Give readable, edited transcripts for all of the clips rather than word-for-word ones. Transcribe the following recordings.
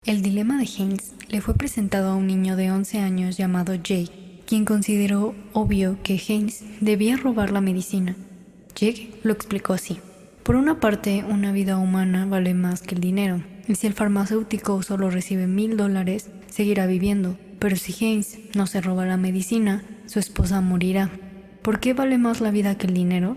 El dilema de Haynes le fue presentado a un niño de 11 años llamado Jake, quien consideró obvio que Haynes debía robar la medicina. Jake lo explicó así: por una parte, una vida humana vale más que el dinero, y si el farmacéutico solo recibe $1,000, seguirá viviendo, pero si Haynes no se roba la medicina, su esposa morirá. ¿Por qué vale más la vida que el dinero?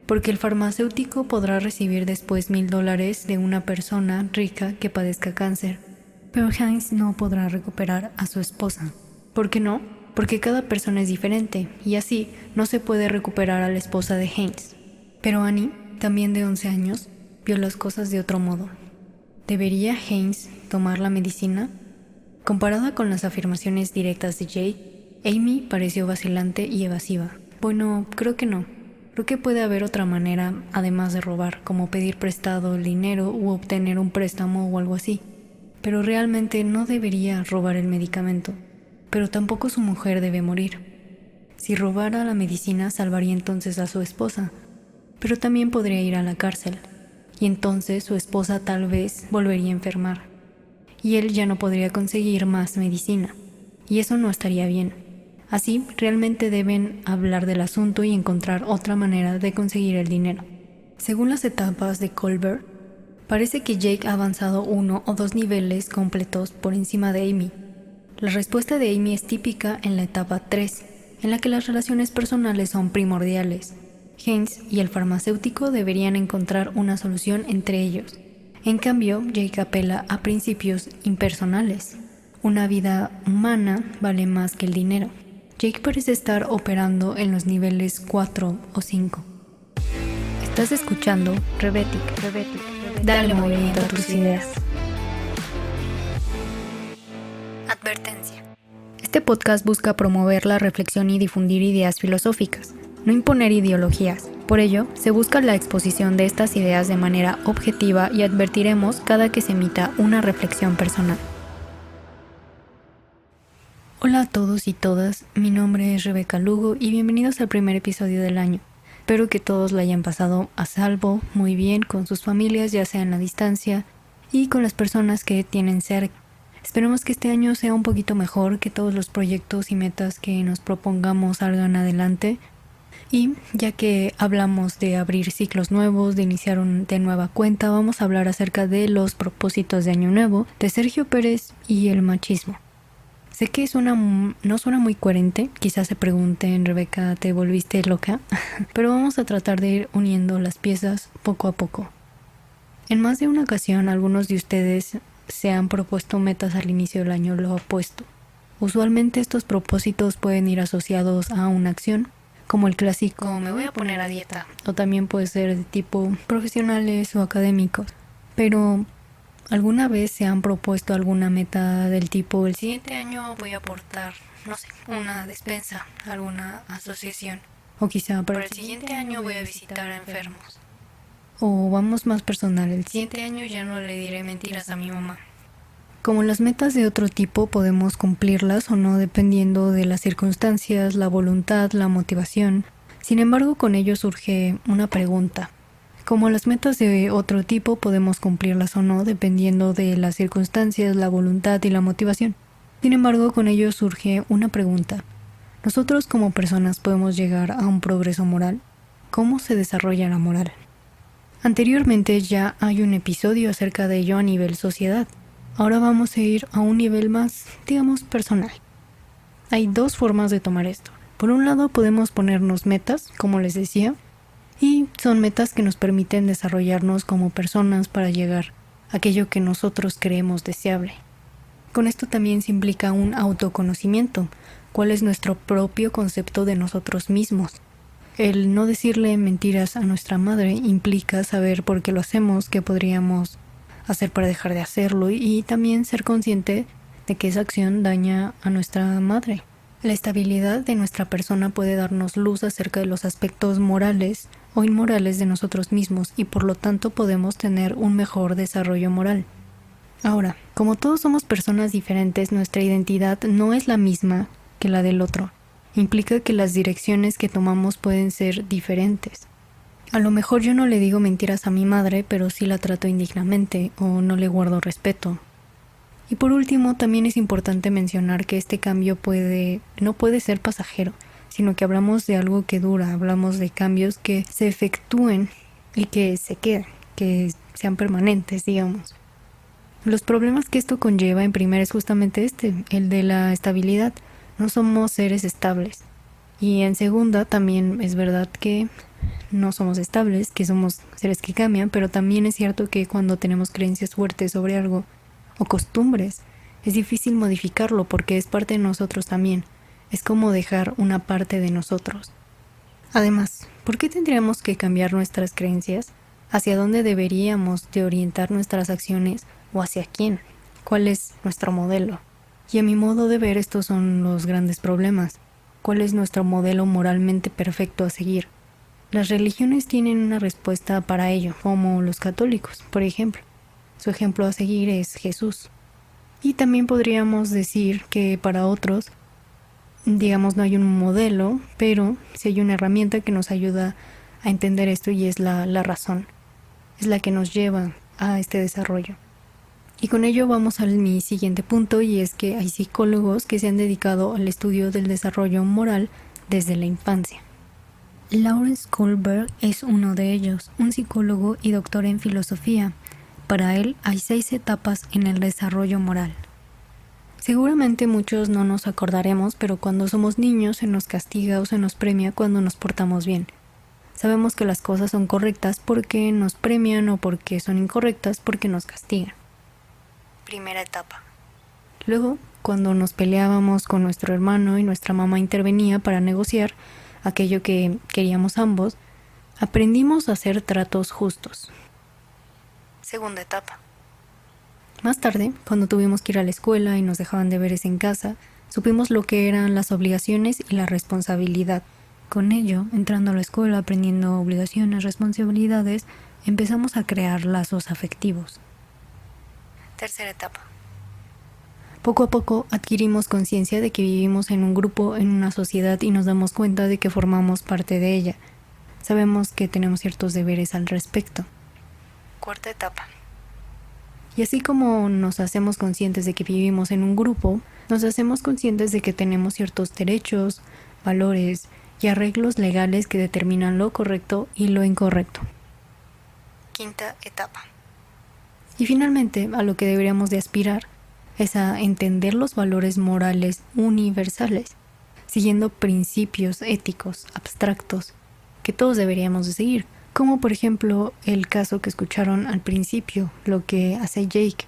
Porque el farmacéutico podrá recibir después $1,000 de una persona rica que padezca cáncer, pero Haynes no podrá recuperar a su esposa. ¿Por qué no? Porque cada persona es diferente, y así no se puede recuperar a la esposa de Haynes. Pero Annie, también de 11 años, vio las cosas de otro modo. ¿Debería Haynes tomar la medicina? Comparada con las afirmaciones directas de Jake, Amy pareció vacilante y evasiva. Bueno, creo que no. Creo que puede haber otra manera, además de robar, como pedir prestado el dinero u obtener un préstamo o algo así. Pero realmente no debería robar el medicamento. Pero tampoco su mujer debe morir. Si robara la medicina, salvaría entonces a su esposa, pero también podría ir a la cárcel, y entonces su esposa tal vez volvería a enfermar, y él ya no podría conseguir más medicina, y eso no estaría bien. Así, realmente deben hablar del asunto y encontrar otra manera de conseguir el dinero. Según las etapas de Colbert, parece que Jake ha avanzado 1 o 2 niveles completos por encima de Amy. La respuesta de Amy es típica en la etapa 3, en la que las relaciones personales son primordiales. Haynes y el farmacéutico deberían encontrar una solución entre ellos. En cambio, Jake apela a principios impersonales. Una vida humana vale más que el dinero. Jake parece estar operando en los niveles 4 o 5. Estás escuchando Rebetic. Dale movimiento a tus ideas. Advertencia. Este podcast busca promover la reflexión y difundir ideas filosóficas, no imponer ideologías. Por ello, se busca la exposición de estas ideas de manera objetiva y advertiremos cada que se emita una reflexión personal. Hola a todos y todas, mi nombre es Rebeca Lugo y bienvenidos al primer episodio del año. Espero que todos la hayan pasado a salvo, muy bien, con sus familias, ya sea en la distancia, y con las personas que tienen cerca. Esperemos que este año sea un poquito mejor, que todos los proyectos y metas que nos propongamos salgan adelante. Y ya que hablamos de abrir ciclos nuevos, de iniciar de nueva cuenta, vamos a hablar acerca de los propósitos de Año Nuevo, de Sergio Pérez y el machismo. Sé que no suena muy coherente, quizás se pregunten, Rebeca, ¿te volviste loca? Pero vamos a tratar de ir uniendo las piezas poco a poco. En más de una ocasión, algunos de ustedes se han propuesto metas al inicio del año, lo opuesto. Usualmente estos propósitos pueden ir asociados a una acción, como el clásico me voy a poner a dieta, o también puede ser de tipo profesionales o académicos. Pero ¿alguna vez se han propuesto alguna meta del tipo el siguiente año voy a aportar, no sé, una despensa a alguna asociación? O quizá para el siguiente año voy a visitar a enfermos. O vamos más personal, el siguiente año ya no le diré mentiras a mi mamá. Como las metas de otro tipo podemos cumplirlas o no dependiendo de las circunstancias, la voluntad, la motivación. Sin embargo, con ello surge una pregunta. Como las metas de otro tipo podemos cumplirlas o no dependiendo de las circunstancias, la voluntad y la motivación. Sin embargo, con ello surge una pregunta. ¿Nosotros como personas podemos llegar a un progreso moral? ¿Cómo se desarrolla la moral? Anteriormente ya hay un episodio acerca de ello a nivel sociedad. Ahora vamos a ir a un nivel más, digamos, personal. Hay 2 formas de tomar esto. Por un lado podemos ponernos metas, como les decía, y son metas que nos permiten desarrollarnos como personas para llegar a aquello que nosotros creemos deseable. Con esto también se implica un autoconocimiento, cuál es nuestro propio concepto de nosotros mismos. El no decirle mentiras a nuestra madre implica saber por qué lo hacemos, qué podríamos hacer para dejar de hacerlo y también ser consciente de que esa acción daña a nuestra madre. La estabilidad de nuestra persona puede darnos luz acerca de los aspectos morales o inmorales de nosotros mismos y por lo tanto podemos tener un mejor desarrollo moral. Ahora, como todos somos personas diferentes, nuestra identidad no es la misma que la del otro. Implica que las direcciones que tomamos pueden ser diferentes. A lo mejor yo no le digo mentiras a mi madre, pero sí la trato indignamente o no le guardo respeto. Y por último, también es importante mencionar que este cambio no puede ser pasajero, sino que hablamos de algo que dura, hablamos de cambios que se efectúen y que se queden, que sean permanentes, digamos. Los problemas que esto conlleva en primera es justamente el de la estabilidad. No somos seres estables. Y en segunda también es verdad que no somos estables, que somos seres que cambian, pero también es cierto que cuando tenemos creencias fuertes sobre algo o costumbres, es difícil modificarlo porque es parte de nosotros también. Es como dejar una parte de nosotros. Además, ¿por qué tendríamos que cambiar nuestras creencias? ¿Hacia dónde deberíamos de orientar nuestras acciones o hacia quién? ¿Cuál es nuestro modelo? Y a mi modo de ver, estos son los grandes problemas. ¿Cuál es nuestro modelo moralmente perfecto a seguir? Las religiones tienen una respuesta para ello, como los católicos, por ejemplo. Su ejemplo a seguir es Jesús. Y también podríamos decir que para otros, digamos, no hay un modelo, pero sí hay una herramienta que nos ayuda a entender esto y es la razón. Es la que nos lleva a este desarrollo. Y con ello vamos a mi siguiente punto, y es que hay psicólogos que se han dedicado al estudio del desarrollo moral desde la infancia. Lawrence Kohlberg es uno de ellos, un psicólogo y doctor en filosofía. Para él hay 6 etapas en el desarrollo moral. Seguramente muchos no nos acordaremos, pero cuando somos niños se nos castiga o se nos premia cuando nos portamos bien. Sabemos que las cosas son correctas porque nos premian o porque son incorrectas porque nos castigan. Primera etapa. Luego, cuando nos peleábamos con nuestro hermano y nuestra mamá intervenía para negociar aquello que queríamos ambos, aprendimos a hacer tratos justos. Segunda etapa. Más tarde, cuando tuvimos que ir a la escuela y nos dejaban deberes en casa, supimos lo que eran las obligaciones y la responsabilidad. Con ello, entrando a la escuela, aprendiendo obligaciones, responsabilidades, empezamos a crear lazos afectivos. Tercera etapa. Poco a poco adquirimos conciencia de que vivimos en un grupo, en una sociedad, y nos damos cuenta de que formamos parte de ella. Sabemos que tenemos ciertos deberes al respecto. Cuarta etapa. Y así como nos hacemos conscientes de que vivimos en un grupo, nos hacemos conscientes de que tenemos ciertos derechos, valores y arreglos legales que determinan lo correcto y lo incorrecto. Quinta etapa. Y finalmente, a lo que deberíamos de aspirar es a entender los valores morales universales, siguiendo principios éticos abstractos que todos deberíamos de seguir, como por ejemplo el caso que escucharon al principio, lo que hace Jake.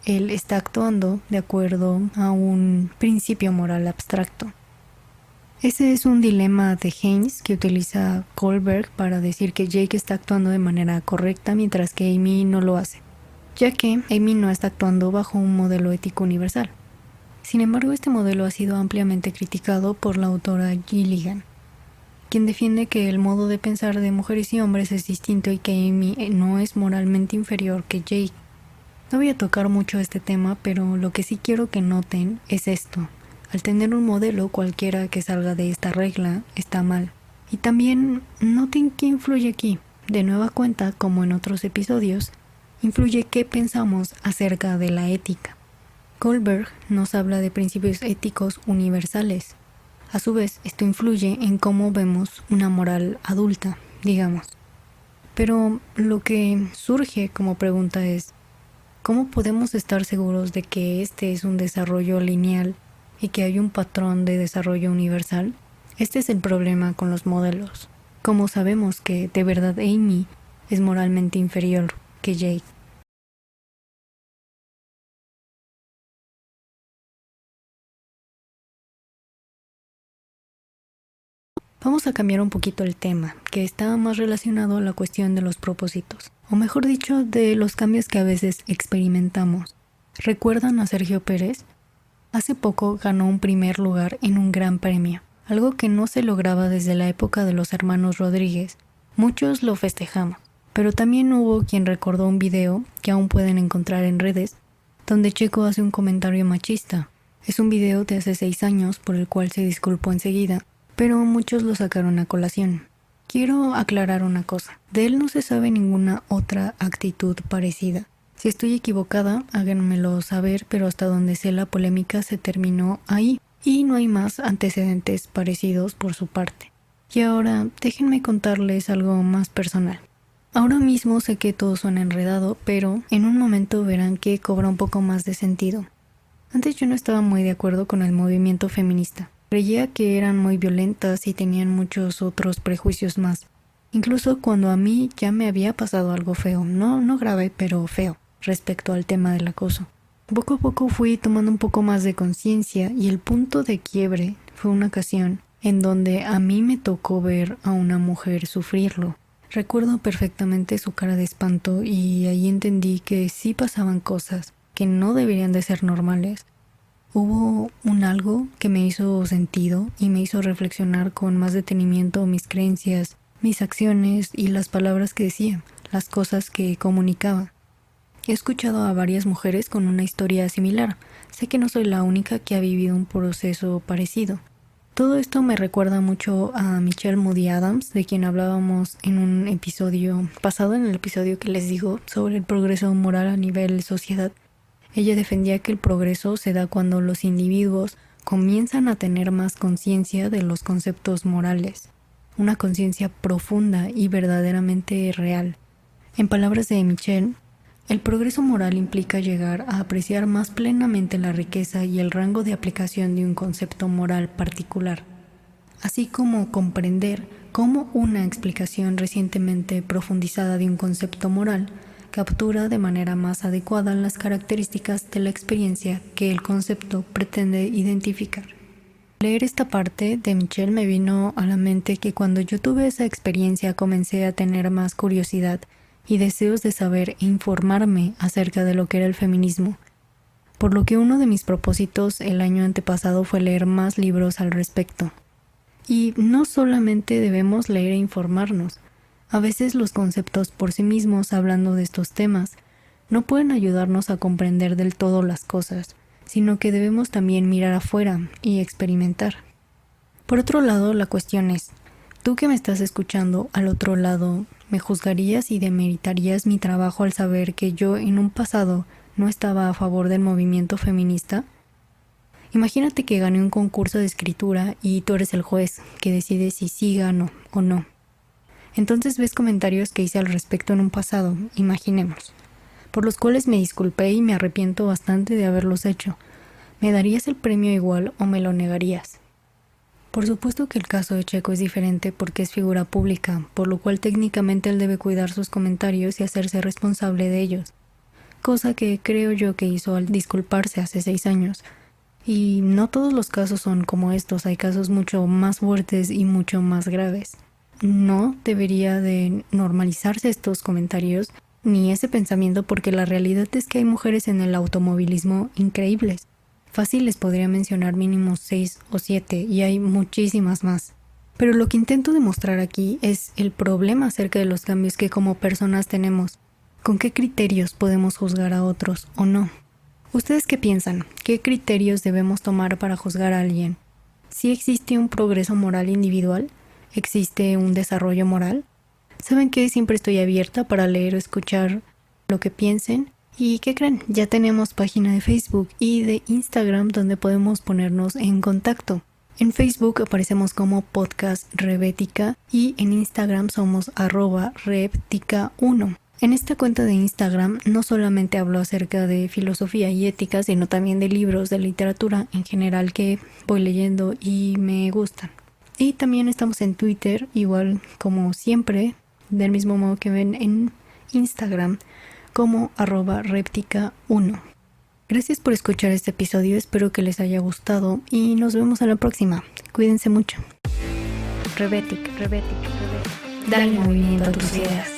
Él está actuando de acuerdo a un principio moral abstracto. Ese es un dilema de Haynes que utiliza Kohlberg para decir que Jake está actuando de manera correcta mientras que Amy no lo hace, ya que Amy no está actuando bajo un modelo ético universal. Sin embargo, este modelo ha sido ampliamente criticado por la autora Gilligan, quien defiende que el modo de pensar de mujeres y hombres es distinto y que Amy no es moralmente inferior que Jake. No voy a tocar mucho este tema, pero lo que sí quiero que noten es esto. Al tener un modelo cualquiera que salga de esta regla está mal. Y también noten qué influye aquí. De nueva cuenta, como en otros episodios, influye qué pensamos acerca de la ética. Kohlberg nos habla de principios éticos universales. A su vez, esto influye en cómo vemos una moral adulta, digamos. Pero lo que surge como pregunta es, ¿cómo podemos estar seguros de que este es un desarrollo lineal y que hay un patrón de desarrollo universal? Este es el problema con los modelos. ¿Cómo sabemos que de verdad Amy es moralmente inferior que Jake? Vamos a cambiar un poquito el tema, que está más relacionado a la cuestión de los propósitos, o mejor dicho, de los cambios que a veces experimentamos. ¿Recuerdan a Sergio Pérez? Hace poco ganó un primer lugar en un gran premio, algo que no se lograba desde la época de los hermanos Rodríguez. Muchos lo festejamos, pero también hubo quien recordó un video que aún pueden encontrar en redes, donde Checo hace un comentario machista. Es un video de hace 6 años por el cual se disculpó enseguida, pero muchos lo sacaron a colación. Quiero aclarar una cosa. De él no se sabe ninguna otra actitud parecida. Si estoy equivocada, háganmelo saber, pero hasta donde sé la polémica se terminó ahí y no hay más antecedentes parecidos por su parte. Y ahora déjenme contarles algo más personal. Ahora mismo sé que todo suena enredado, pero en un momento verán que cobra un poco más de sentido. Antes yo no estaba muy de acuerdo con el movimiento feminista. Creía que eran muy violentas y tenían muchos otros prejuicios más. Incluso cuando a mí ya me había pasado algo feo, no grave, pero feo, respecto al tema del acoso. Poco a poco fui tomando un poco más de conciencia y el punto de quiebre fue una ocasión en donde a mí me tocó ver a una mujer sufrirlo. Recuerdo perfectamente su cara de espanto y ahí entendí que sí pasaban cosas que no deberían de ser normales. Hubo un algo que me hizo sentido y me hizo reflexionar con más detenimiento mis creencias, mis acciones y las palabras que decía, las cosas que comunicaba. He escuchado a varias mujeres con una historia similar. Sé que no soy la única que ha vivido un proceso parecido. Todo esto me recuerda mucho a Michelle Moody Adams, de quien hablábamos en un episodio pasado, en el episodio que les digo sobre el progreso moral a nivel sociedad. Ella defendía que el progreso se da cuando los individuos comienzan a tener más conciencia de los conceptos morales, una conciencia profunda y verdaderamente real. En palabras de Michelle, el progreso moral implica llegar a apreciar más plenamente la riqueza y el rango de aplicación de un concepto moral particular, así como comprender cómo una explicación recientemente profundizada de un concepto moral captura de manera más adecuada las características de la experiencia que el concepto pretende identificar. Leer esta parte de Michelle me vino a la mente que cuando yo tuve esa experiencia comencé a tener más curiosidad y deseos de saber e informarme acerca de lo que era el feminismo, por lo que uno de mis propósitos el año antepasado fue leer más libros al respecto. Y no solamente debemos leer e informarnos, a veces los conceptos por sí mismos hablando de estos temas no pueden ayudarnos a comprender del todo las cosas, sino que debemos también mirar afuera y experimentar. Por otro lado, la cuestión es, tú que me estás escuchando al otro lado, ¿me juzgarías y demeritarías mi trabajo al saber que yo en un pasado no estaba a favor del movimiento feminista? Imagínate que gané un concurso de escritura y tú eres el juez que decide si sí gano o no. Entonces ves comentarios que hice al respecto en un pasado, imaginemos, por los cuales me disculpé y me arrepiento bastante de haberlos hecho. ¿Me darías el premio igual o me lo negarías? Por supuesto que el caso de Checo es diferente porque es figura pública, por lo cual técnicamente él debe cuidar sus comentarios y hacerse responsable de ellos, cosa que creo yo que hizo al disculparse hace 6 años. Y no todos los casos son como estos, hay casos mucho más fuertes y mucho más graves. No debería de normalizarse estos comentarios ni ese pensamiento porque la realidad es que hay mujeres en el automovilismo increíbles. Fácil les podría mencionar mínimo 6 o 7 y hay muchísimas más. Pero lo que intento demostrar aquí es el problema acerca de los cambios que como personas tenemos. ¿Con qué criterios podemos juzgar a otros o no? ¿Ustedes qué piensan? ¿Qué criterios debemos tomar para juzgar a alguien? ¿Sí existe un progreso moral individual? ¿Existe un desarrollo moral? ¿Saben qué? Siempre estoy abierta para leer o escuchar lo que piensen. ¿Y qué creen? Ya tenemos página de Facebook y de Instagram donde podemos ponernos en contacto. En Facebook aparecemos como Podcast Rebética y en Instagram somos @rebtica1. En esta cuenta de Instagram no solamente hablo acerca de filosofía y ética, sino también de libros de literatura en general que voy leyendo y me gustan. Y también estamos en Twitter, igual como siempre, del mismo modo que ven en Instagram, como @reptica1. Gracias por escuchar este episodio, espero que les haya gustado y nos vemos a la próxima. Cuídense mucho. Rebética. Dale movimiento a tus ideas.